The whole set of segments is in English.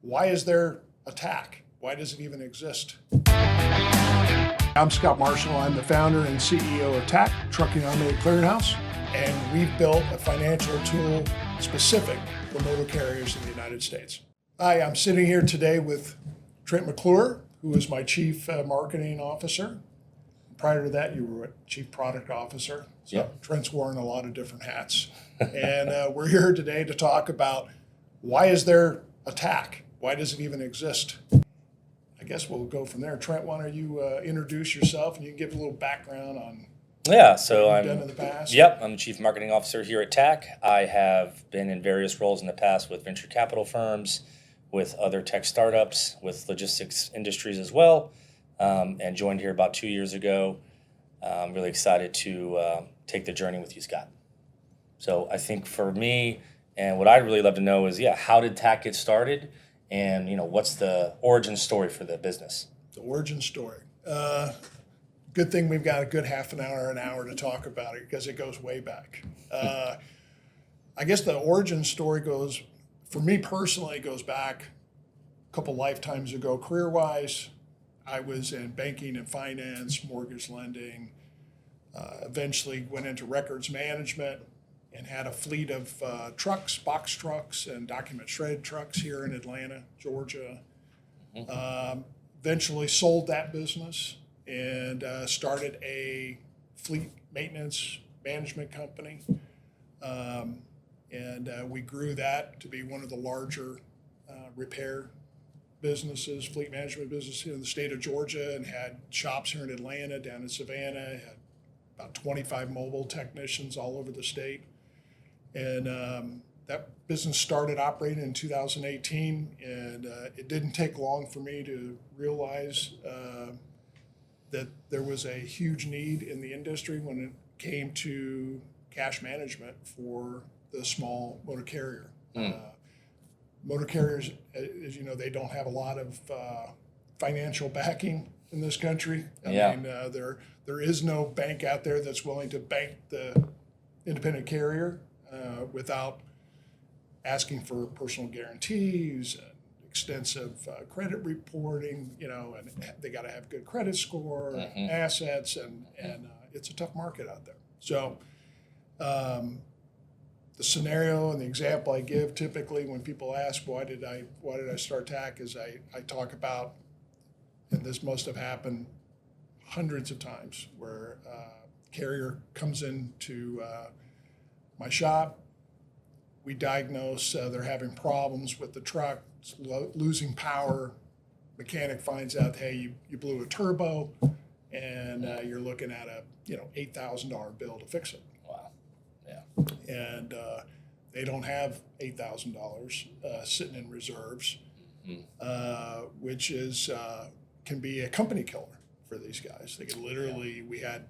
why is there a TACH? Why does it even exist? I'm Scott Marshall. I'm the founder and CEO of TACH, Trucking Automated Clearinghouse, and we've built a financial tool specific for motor carriers in the United States. Hi, I'm sitting here today with Trent McClure, who is my Chief Marketing Officer. Prior to that, you were Chief Product Officer. So Yep. Trent's wearing a lot of different hats. And we're here today to talk about why is there a TACH? Why does it even exist? I guess we'll go from there. Trent, why don't you introduce yourself and you can give a little background on So what you've done in the past? I'm the Chief Marketing Officer here at TACH. I have been in various roles in the past with venture capital firms, with other tech startups, with logistics industries as well, and joined here about 2 years ago. I'm really excited to take the journey with you, Scott. So I think for me, and what I'd really love to know is, how did TACH get started? And, what's the origin story for the business? The origin story. Good thing we've got a good half an hour to talk about it because it goes way back. I guess the origin story goes, for me personally, it goes back a couple lifetimes ago. Career-wise, I was in banking and finance, mortgage lending, eventually went into records management and had a fleet of trucks, box trucks, and document shredded trucks here in Atlanta, Georgia. Eventually sold that business and started a fleet maintenance management company. We grew that to be one of the larger repair businesses, fleet management businesses in the state of Georgia, and had shops here in Atlanta, down in Savannah, had about 25 mobile technicians all over the state. And that business started operating in 2018, and it didn't take long for me to realize that there was a huge need in the industry when it came to cash management for the small motor carrier. Motor carriers, as you know, they don't have a lot of financial backing in this country. I mean, there is no bank out there that's willing to bank the independent carrier without asking for personal guarantees and extensive credit reporting, and they got to have good credit score, assets, and it's a tough market out there. So the scenario and the example I give typically when people ask why did I start TACH is I talk about, and this must have happened hundreds of times, where a carrier comes into my shop. We diagnose they're having problems with the truck, losing power. Mechanic finds out, hey, you blew a turbo, and you're looking at a $8,000 bill to fix it. Wow. Yeah. And they don't have $8,000 sitting in reserves, which is can be a company killer for these guys. They could literally, we had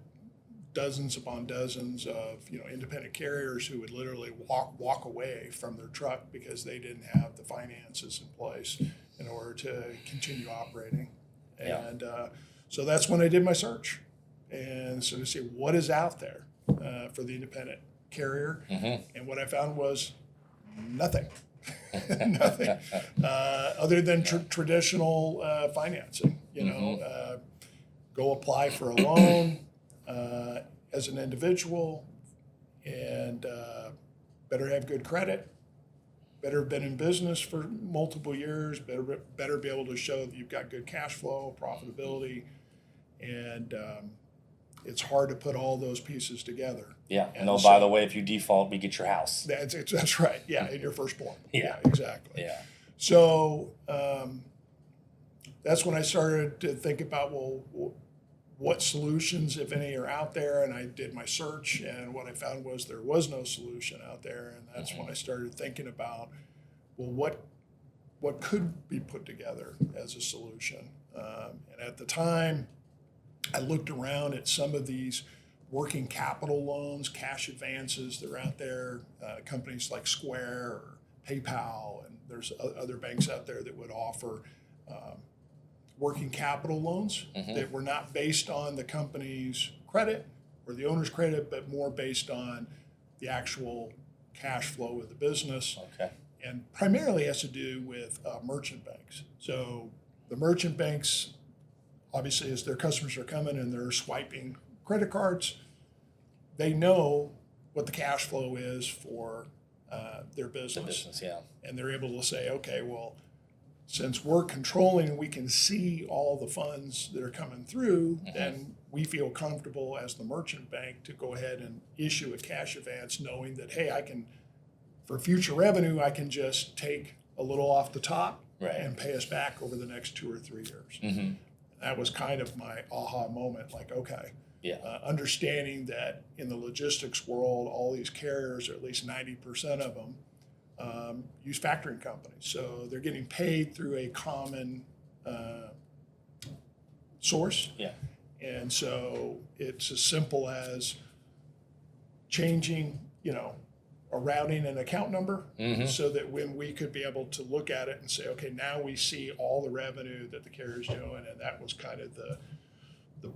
dozens upon dozens of independent carriers who would literally walk away from their truck because they didn't have the finances in place in order to continue operating. And so that's when I did my search, and so to see what is out there for the independent carrier, and what I found was nothing. Nothing other than traditional financing. Go apply for a loan as an individual, and better have good credit, better have been in business for multiple years, better be able to show that you've got good cash flow, profitability, and it's hard to put all those pieces together. Yeah, and by the way, if you default, we get your house. That's right. Yeah, in your firstborn. Yeah, exactly. Yeah. So that's when I started to think about, what solutions, if any, are out there, and I did my search, and what I found was there was no solution out there, and that's when I started thinking about, what could be put together as a solution. And at the time, I looked around at some of these working capital loans, cash advances that are out there, companies like Square or PayPal, and there's other banks out there that would offer working capital loans that were not based on the company's credit or the owner's credit, but more based on the actual cash flow of the business. Okay. and primarily has to do with merchant banks. So the merchant banks, obviously, as their customers are coming and they're swiping credit cards, they know what the cash flow is for their business. The business, yeah. And they're able to say, okay, well, since we're controlling, we can see all the funds that are coming through, then we feel comfortable as the merchant bank to go ahead and issue a cash advance, knowing that, hey, I can, for future revenue, I can just take a little off the top and pay us back over the next 2 or 3 years. That was kind of my aha moment, like, okay, understanding that in the logistics world, all these carriers, or at least 90% of them, use factoring companies. So they're getting paid through a common source. Yeah. And so it's as simple as changing, a routing and account number so that when we could be able to look at it and say, okay, now we see all the revenue that the carrier's doing. And that was kind of the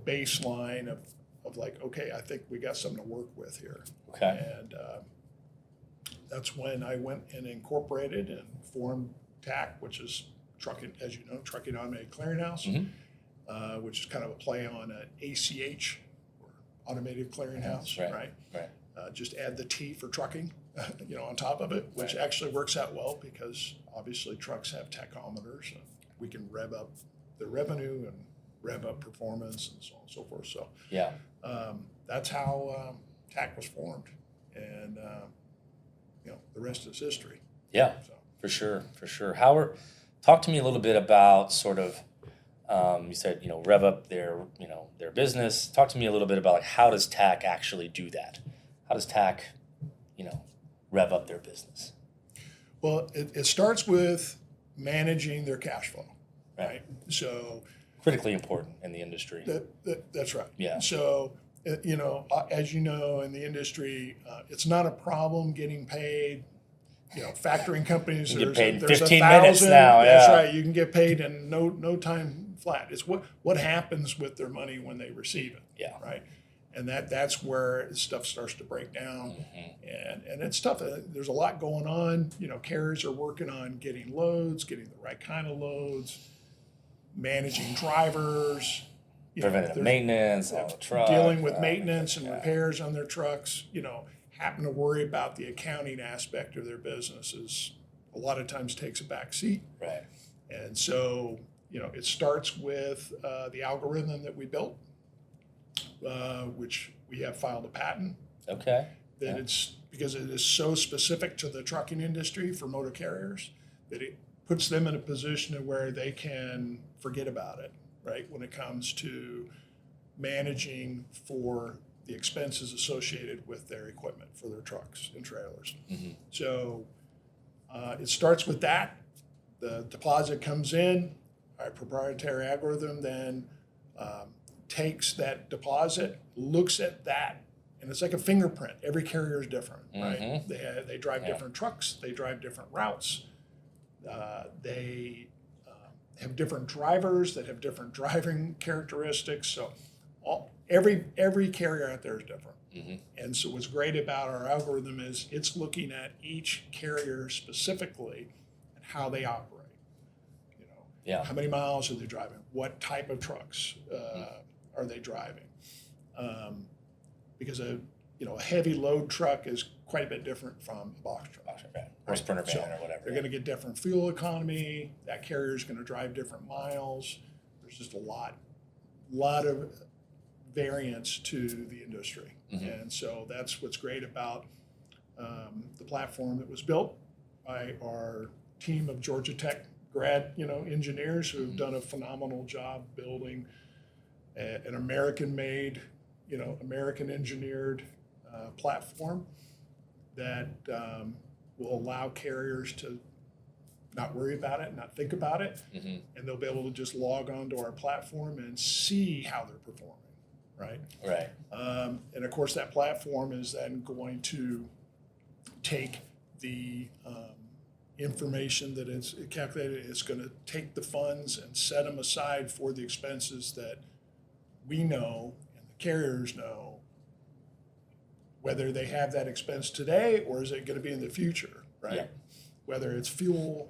baseline of like, okay, I think we got something to work with here. Okay. And that's when I went and incorporated and formed TACH, which is trucking, as you know, Trucking Automated Clearinghouse, which is kind of a play on an ACH, or Automated Clearinghouse, right? Just add the T for trucking, on top of it, which actually works out well because obviously trucks have tachometers and we can rev up the revenue and rev up performance and so on and so forth. So that's how TACH was formed. And the rest is history. Yeah, so. For sure. Howard, talk to me a little bit about sort of, you said, rev up their business. Talk to me a little bit about, like, how does TACH actually do that? How does TACH, rev up their business? Well, it starts with managing their cash flow, right? So critically important in the industry. That's right. Yeah. So, as you know, in the industry, it's not a problem getting paid. Factoring companies, you get paid in there's 15 1,000, minutes now. That's right. You can get paid in no time flat. It's what happens with their money when they receive it. Yeah. Right. And that's where stuff starts to break down, and it's tough. There's a lot going on. Carriers are working on getting loads, getting the right kind of loads, managing drivers, preventative maintenance on the truck, dealing with maintenance and repairs on their trucks. Happen to worry about the accounting aspect of their businesses. A lot of times takes a back seat. Right. And so it starts with the algorithm that we built. Which we have filed a patent. Okay. That it's because it is so specific to the trucking industry for motor carriers that it puts them in a position of where they can forget about it, right? When it comes to managing for the expenses associated with their equipment for their trucks and trailers. So it starts with that. The deposit comes in, our proprietary algorithm then takes that deposit, looks at that, and it's like a fingerprint. Every carrier is different, right? They drive different trucks. They drive different routes. They have different drivers that have different driving characteristics. So every carrier out there is different. And so what's great about our algorithm is it's looking at each carrier specifically and how they operate. How many miles are they driving? What type of trucks are they driving? Because a heavy load truck is quite a bit different from a box truck. Or sprinter van or whatever. They're going to get different fuel economy. That carrier is going to drive different miles. There's just a lot of variance to the industry. And so that's what's great about the platform that was built by our team of Georgia Tech grad engineers who have done a phenomenal job building an American-made, American-engineered platform that will allow carriers to not worry about it, not think about it, and they'll be able to just log on to our platform and see how they're performing, right? Right. And of course, that platform is then going to take the information that is calculated. It's going to take the funds and set them aside for the expenses that we know and the carriers know, whether they have that expense today or is it going to be in the future, right? whether it's fuel,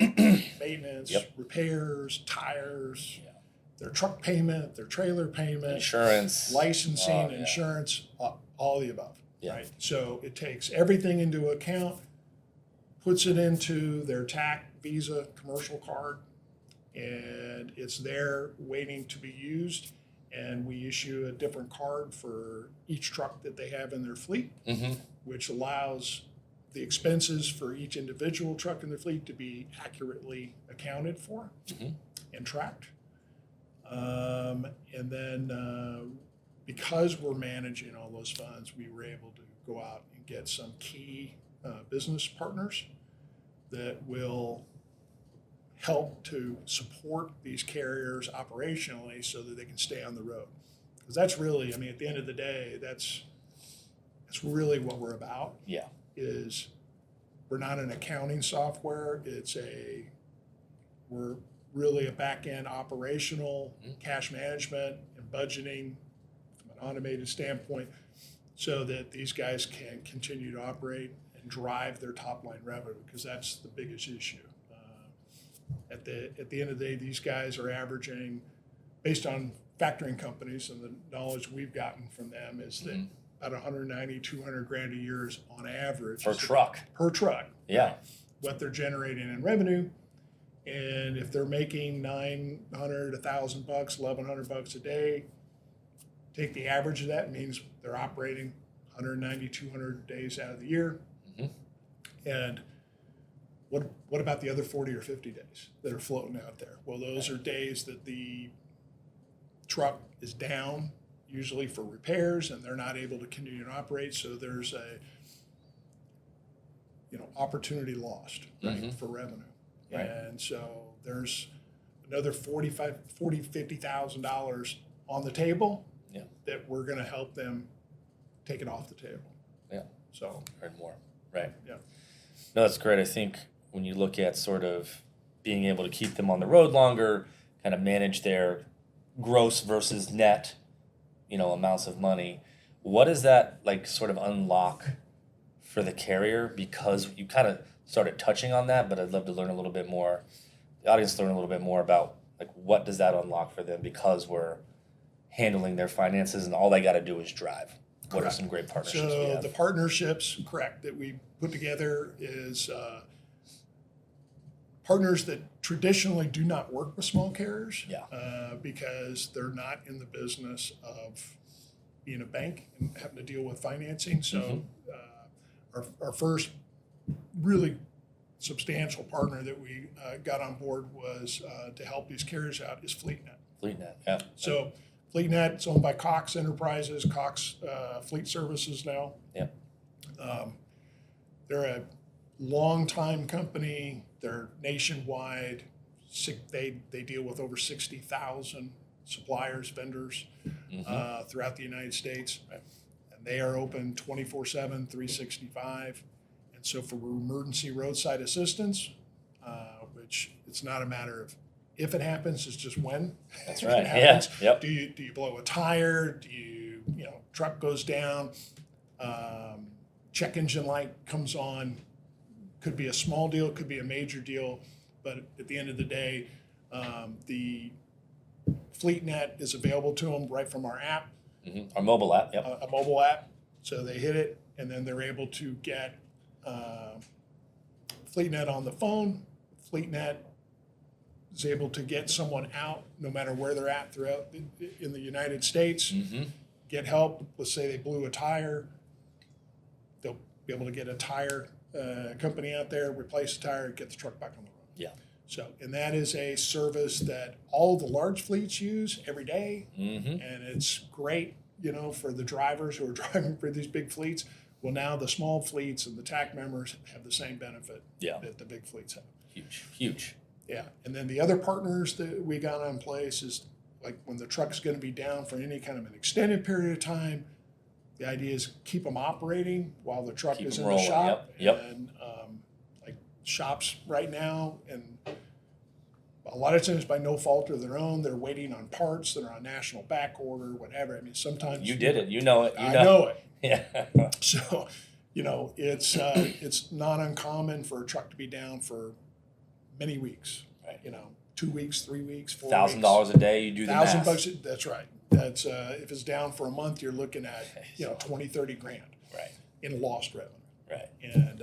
maintenance, Yep. repairs, tires, Yeah. their truck payment, their trailer payment, Insurance. licensing, Oh, yeah. insurance, all the above. Yeah. Right. So it takes everything into account, puts it into their TAC Visa commercial card, and it's there waiting to be used. And we issue a different card for each truck that they have in their fleet, Mm-hmm. which allows the expenses for each individual truck in their fleet to be accurately accounted for Mm-hmm. and tracked. And then because we're managing all those funds, we were able to go out and get some key business partners that will help to support these carriers operationally so that they can stay on the road. Because that's really, I mean, at the end of the day, that's really what we're about. Yeah. Is we're not an accounting software. We're really a back-end operational cash management and budgeting from an automated standpoint so that these guys can continue to operate and drive their top-line revenue, because that's the biggest issue. At the end of the day, these guys are averaging, based on factoring companies and the knowledge we've gotten from them, is that about 190, 200 grand a year is on average. Per truck. Per truck. Yeah. What they're generating in revenue. And if they're making 900, 1,000 bucks, 1,100 bucks a day, take the average of that, means they're operating 190, 200 days out of the year. Mm-hmm. And what about the other 40 or 50 days that are floating out there? Well, those are days that the truck is down, usually for repairs, and they're not able to continue to opeate. So there's a opportunity lost, right, for revenue. Right. And so there's another $50,000 on the table that we're going to help them take it off the table. Yeah. So Heard more. Right. Yeah. No, that's great. I think when you look at sort of being able to keep them on the road longer, kind of manage their gross versus net, amounts of money, what does that like sort of unlock for the carrier? Because you kind of started touching on that, but I'd love to learn a little bit more, the audience learn a little bit more about like what does that unlock for them, because we're handling their finances and all they got to do is drive. What Correct. are some great partnerships we So have? the partnerships, correct, that we put together is partners that traditionally do not work with small carriers, because they're not in the business of being a bank and having to deal with financing. So our first really substantial partner that we got on board was to help these carriers out is FleetNet. FleetNet, yeah. So FleetNet, it's owned by Cox Enterprises, Cox Fleet Services now. Yeah. They're a long-time company. They're nationwide. They deal with over 60,000 suppliers, vendors throughout the United States. And they are open 24/7, 365. And so for emergency roadside assistance, which it's not a matter of if it happens, it's just when. That's it right. happens. Yeah. Yep. Do you blow a tire? Do you truck goes down? Check engine light comes on. Could be a small deal, could be a major deal, but at the end of the day, the FleetNet is available to them right from our app, Our mobile app, yep. a mobile app. So they hit it, and then they're able to get FleetNet on the phone. FleetNet is able to get someone out, no matter where they're at throughout in the United States, get help. Let's say they blew a tire, they'll be able to get a tire company out there, replace the tire, get the truck back on the road. Yeah. So, and that is a service that all the large fleets use every day, Mm-hmm. and it's great, for the drivers who are driving for these big fleets. Well, now the small fleets and the TAC members have the same benefit that the big fleets have. Huge. Yeah, and then the other partners that we got on place is like when the truck's going to be down for any kind of an extended period of time, the idea is keep them operating while the truck Keep is them in rolling. the shop. Yep. And like shops right now, and a lot of times by no fault of their own, they're waiting on parts that are on national back order, whatever. I mean, sometimes You did it. You know it. I know it. Yeah. So it's not uncommon for a truck to be down for many weeks. Right. 2 weeks, 3 weeks, 4 weeks. $1,000 a day, you do the math. $1,000. That's right. That's if it's down for a month, you're looking at 20, 30 grand Right. in lost revenue. Right. And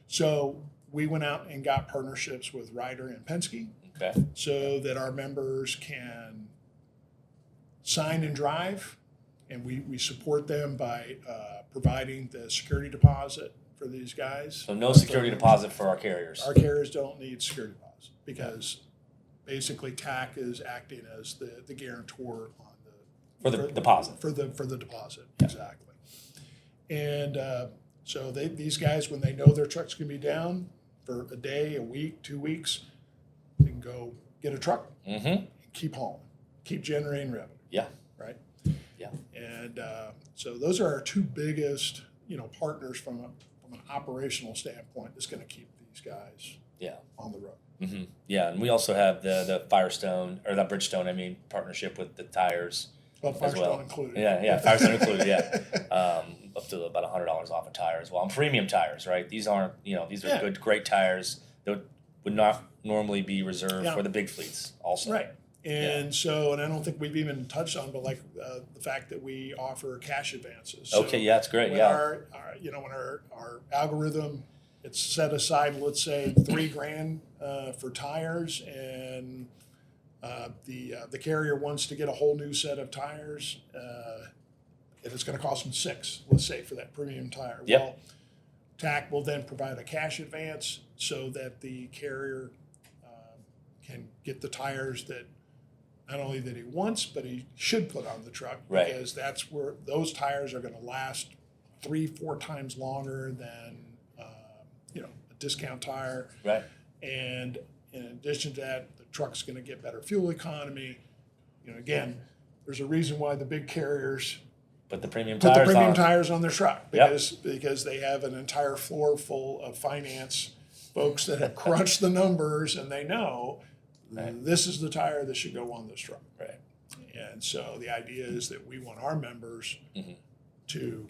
so we went out and got partnerships with Ryder and Penske, Okay. so that our members can sign and drive, and we support them by providing the security deposit for these guys. So no security deposit for our carriers. Our carriers don't need security deposit because basically TAC is acting as the guarantor on For the deposit. For the deposit, Yeah. exactly. And so these guys, when they know their truck's gonna be down for a day, a week, 2 weeks, they can go get a truck Mm-hmm. and keep hauling, keep generating revenue, Yeah. right? Yeah. And so those are our two biggest, partners from an operational standpoint that's gonna keep these guys Yeah. on the road. Mm-hmm. Yeah, and we also have the Firestone, or the Bridgestone, partnership with the tires. Well, as Firestone well. included. Yeah, Firestone included, yeah. Up to about $100 off of tires. Well, premium tires, right? These aren't, these are Yeah. great tires that would not normally be reserved Yeah. for the big fleets also. Right. And I don't think we've even touched on, but the fact that we offer cash advances. So Okay, yeah, that's great, when yeah. when our algorithm, it's set aside, let's say $3,000 for tires, and the carrier wants to get a whole new set of tires, and it's going to cost them $6,000, let's say, for that premium tire. Yep. Well, TAC will then provide a cash advance so that the carrier can get the tires that not only that he wants, but he should put on the truck, Right. because that's where those tires are going to last 3-4 times longer than a discount tire. Right. And in addition to that, the truck's going to get better fuel economy. Again, there's a reason why the big carriers Put the premium put tires the premium on. tires on their truck, Yep. because they have an entire floor full of finance folks that have crunched the numbers, and they know Right. this is the tire that should go on this truck. Right. And so the idea is that we want our members Mm-hmm. to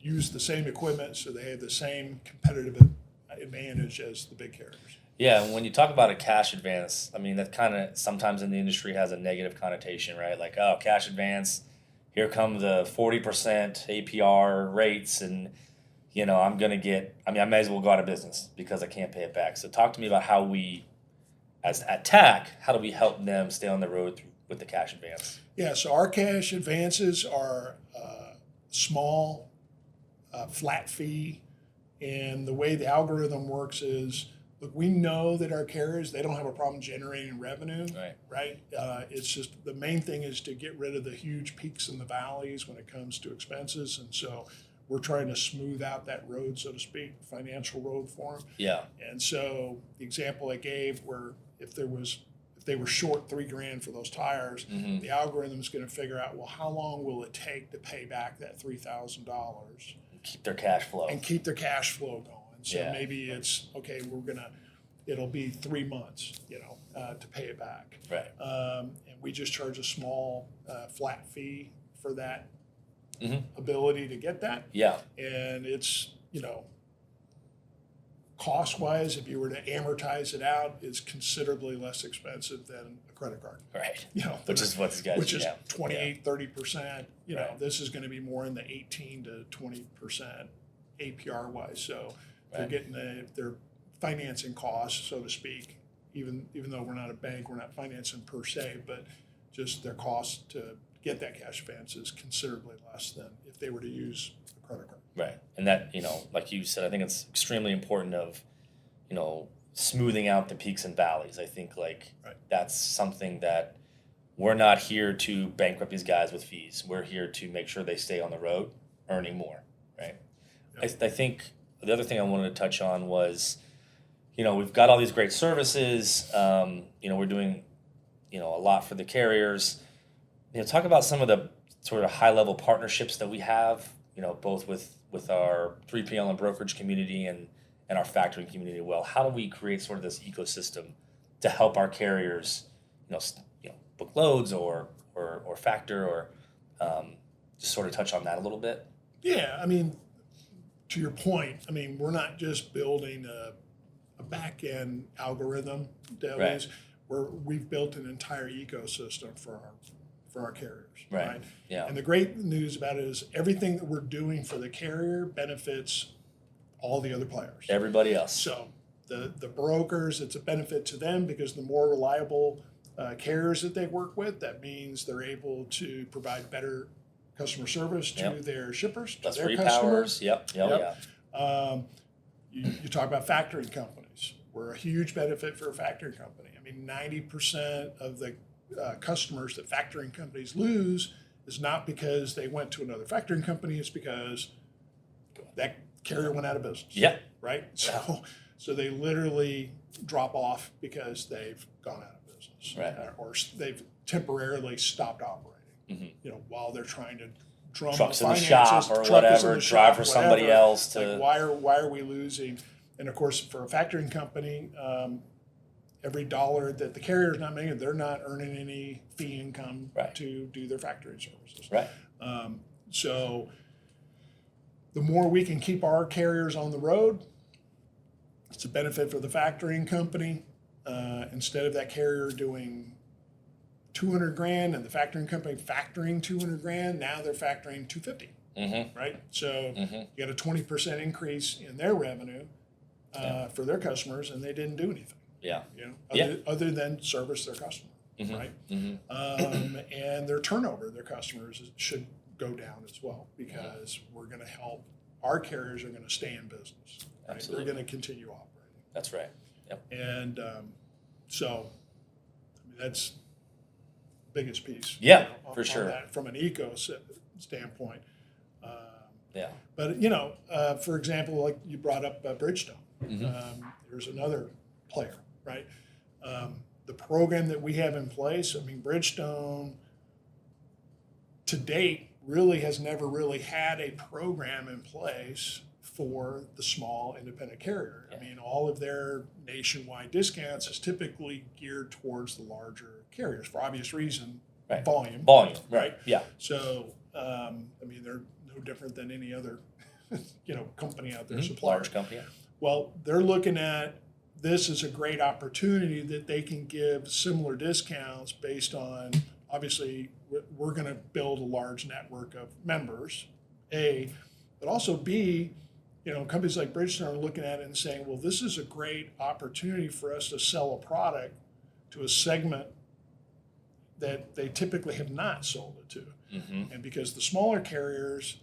use the same equipment so they have the same competitive advantage as the big carriers. Yeah, and when you talk about a cash advance, I mean, that kind of sometimes in the industry has a negative connotation, right? Like, oh, cash advance, here come the 40% APR rates, and, I'm going to I may as well go out of business because I can't pay it back. So talk to me about how we, at TAC, how do we help them stay on the road with the cash advance? Yeah, so our cash advances are small, flat fee, and the way the algorithm works is, look, we know that our carriers, they don't have a problem generating revenue, right? It's just the main thing is to get rid of the huge peaks and the valleys when it comes to expenses, and so we're trying to smooth out that road, so to speak, financial road for them. Yeah. And so the example I gave, where if they were short $3,000 for those tires, Mm-hmm. the algorithm is going to figure out, well, how long will it take to pay back that $3,000 Keep their cash flow. and keep their cash flow going. So Yeah. maybe it's okay. It'll be 3 months, to pay it back. Right. And we just charge a small flat fee for that Mm-hmm. ability to get that. Yeah. And it's, cost-wise, if you were to amortize it out, it's considerably less expensive than a credit card. Right. Which is what these guys Which is yeah. 28, 30%. Right. This is going to be more in the 18 to 20% APR-wise. So they're Right. getting their financing costs, so to speak, even though we're not a bank, we're not financing per se, but just their cost to get that cash advance is considerably less than if they were to use a credit card. Right. And that, like you said, I think it's extremely important of, smoothing out the peaks and valleys. I think Right. that's something that we're not here to bankrupt these guys with fees. We're here to make sure they stay on the road earning more, right? Yep. I think the other thing I wanted to touch on was, we've got all these great services. We're doing, a lot for the carriers. Talk about some of the sort of high-level partnerships that we have, both with our 3PL and brokerage community and our factoring community. Well, how do we create sort of this ecosystem to help our carriers, book loads or factor, or just sort of touch on that a little bit? Yeah, I mean, to your point, I mean, we're not just building a back end algorithm, Debbie's. We've built an entire ecosystem for our carriers, right? Yeah. And the great news about it is everything that we're doing for the carrier benefits all the other players. Everybody else. So the brokers, it's a benefit to them because the more reliable carriers that they work with, that means they're able to provide better customer service to their shippers, to Less their repowers. customers. Yep. You talk about factoring companies. We're a huge benefit for a factoring company. I mean, 90% of the customers that factoring companies lose is not because they went to another factoring company. It's because that carrier went out of business. Yeah. Right. So they literally drop off because they've gone out of business, right? Or they've temporarily stopped operating. You know, while they're trying to drum trucks in the finances, shop or whatever, drive for somebody else to. Like why are we losing? And of course, for a factoring company, every dollar that the carrier is not making, they're not earning any fee income to do their factoring services. Right. So the more we can keep our carriers on the road, it's a benefit for the factoring company. Instead of that carrier doing $200,000 and the factoring company factoring $200,000, now they're factoring $250,000. Right. So you got a 20% increase in their revenue for their customers, and they didn't do anything. Yeah. You know, other than service their customer, right? And their turnover, their customers should go down as well because we're going to help. Our carriers are going to stay in business. Right? Absolutely. They're going to continue operating. That's right. Yep. And so, I mean, that's the biggest piece. Yeah, for on sure. That, from an eco standpoint. Yeah. But for example, like you brought up Bridgestone. There's another player, right? The program that we have in place, I mean, Bridgestone to date really has never really had a program in place for the small independent carrier. I mean, all of their nationwide discounts is typically geared towards the larger carriers for obvious reason, volume. Volume, right? Yeah. So, I mean, they're no different than any other, company out there, supplier. Large company. Well, they're looking at this as a great opportunity that they can give similar discounts based on, obviously, we're going to build a large network of members, A, but also B, companies like Bridgestone are looking at it and saying, well, this is a great opportunity for us to sell a product to a segment that they typically have not sold it to. And because the smaller carriers,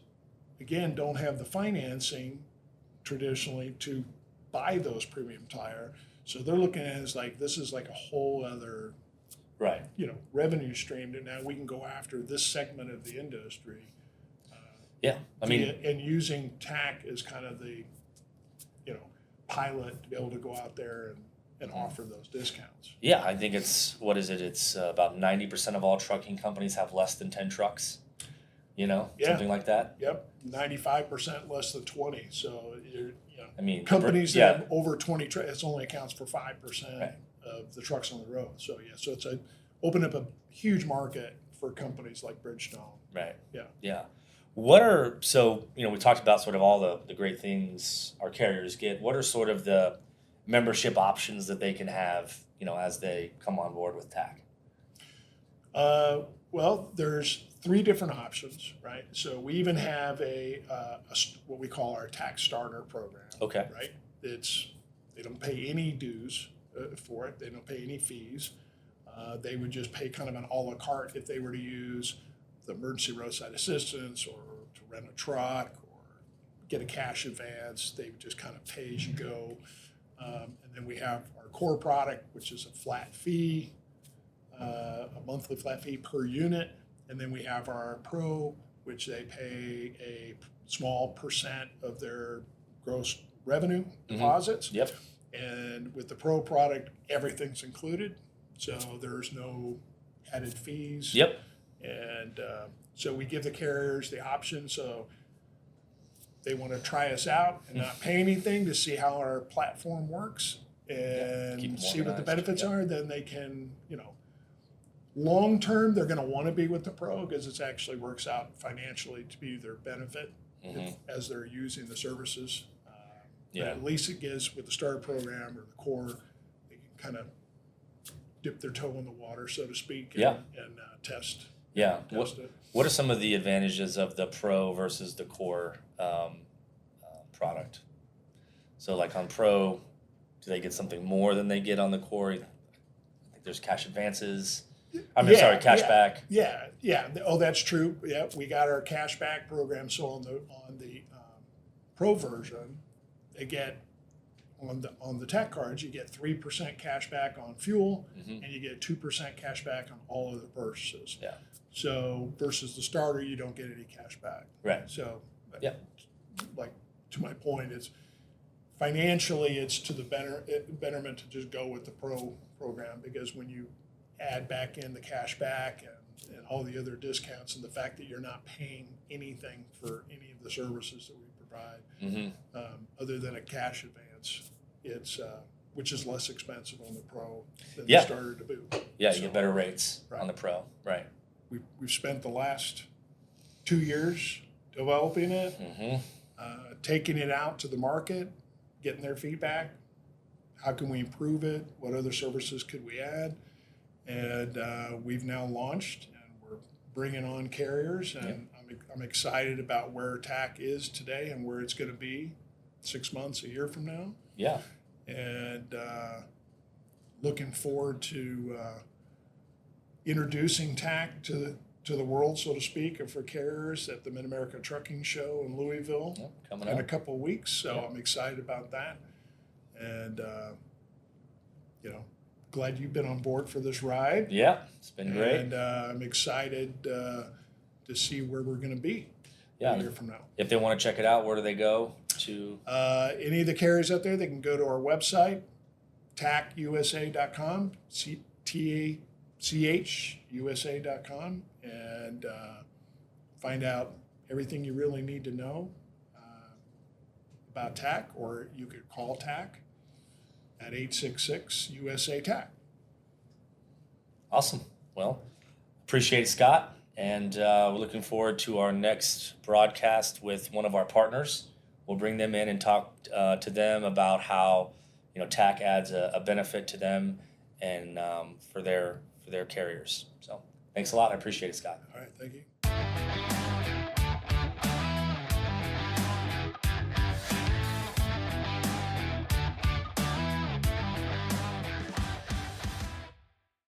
again, don't have the financing traditionally to buy those premium tire. So they're looking at it as like, this is like a whole other revenue stream that now we can go after this segment of the industry. And using TAC as kind of the, pilot to be able to go out there and offer those discounts. Yeah, I think it's about 90% of all trucking companies have less than 10 trucks, something like that. Yep, 95% less than 20. So I mean, companies that have over 20 trucks, it only accounts for 5% of the trucks on the road. So so it's opened up a huge market for companies like Bridgestone. Right. Yeah. We talked about sort of all the great things our carriers get. What are sort of the membership options that they can have, as they come on board with TAC? Well, there's 3 different options, right? So we even have a what we call our TAC starter program. Okay. Right. They don't pay any dues for it. They don't pay any fees. They would just pay kind of an a la carte if they were to use the emergency roadside assistance or to rent a truck or get a cash advance. They would just kind of pay as you go. And then we have our core product, which is a flat fee, a monthly flat fee per unit. And then we have our Pro, which they pay a small percent of their gross revenue deposits. Yep. And with the Pro product, everything's included. So there's no added fees. Yep. And so we give the carriers the option. So they want to try us out and not pay anything to see how our platform works and see what the benefits are. Then they can, long term, they're going to want to be with the Pro because it actually works out financially to be their benefit. as they're using the services. Yeah. But at least it gives, with the starter program or the core, they can kind of dip their toe in the water, so to speak, and test. Yeah. Test it. What are some of the advantages of the Pro versus the core product? So like on Pro, do they get something more than they get on the core? I think there's cash advances. Cash back. Yeah. Oh, that's true. Yeah, we got our cash back program. So on the Pro version, they get on the TACH cards, you get 3% cash back on fuel, and you get 2% cash back on all other purchases. Yeah. So versus the starter, you don't get any cash back. Right. So Yeah. like to my point, it's financially it's to the betterment to just go with the Pro program, because when you add back in the cash back and all the other discounts and the fact that you're not paying anything for any of the services that we provide, other than a cash advance, it's which is less expensive on the Pro than the starter to boot. Yeah, you get better rates on the Pro. Right. We've spent the last 2 years developing it, taking it out to the market, getting their feedback. How can we improve it? What other services could we add? And we've now launched, and we're bringing on carriers, and I'm excited about where TACH is today and where it's going to be 6 months, a year from now. Yeah. And looking forward to introducing TACH to the world, so to speak, and for carriers at the Mid-America Trucking Show in Louisville coming in up a couple of weeks. So I'm excited about that. And, glad you've been on board for this ride. Yeah, it's been great. And I'm excited to see where we're going to be a year from now. If they want to check it out, where do they go to? Any of the carriers out there, they can go to our website, tachusa.com, TACHUSA.com, and find out everything you really need to know about TACH, or you could call TACH at 866-USA-TACH. Awesome. Well, appreciate it, Scott. And we're looking forward to our next broadcast with one of our partners. We'll bring them in and talk to them about how TACH adds a benefit to them and for their carriers. So thanks a lot. I appreciate it, Scott. All right. Thank you.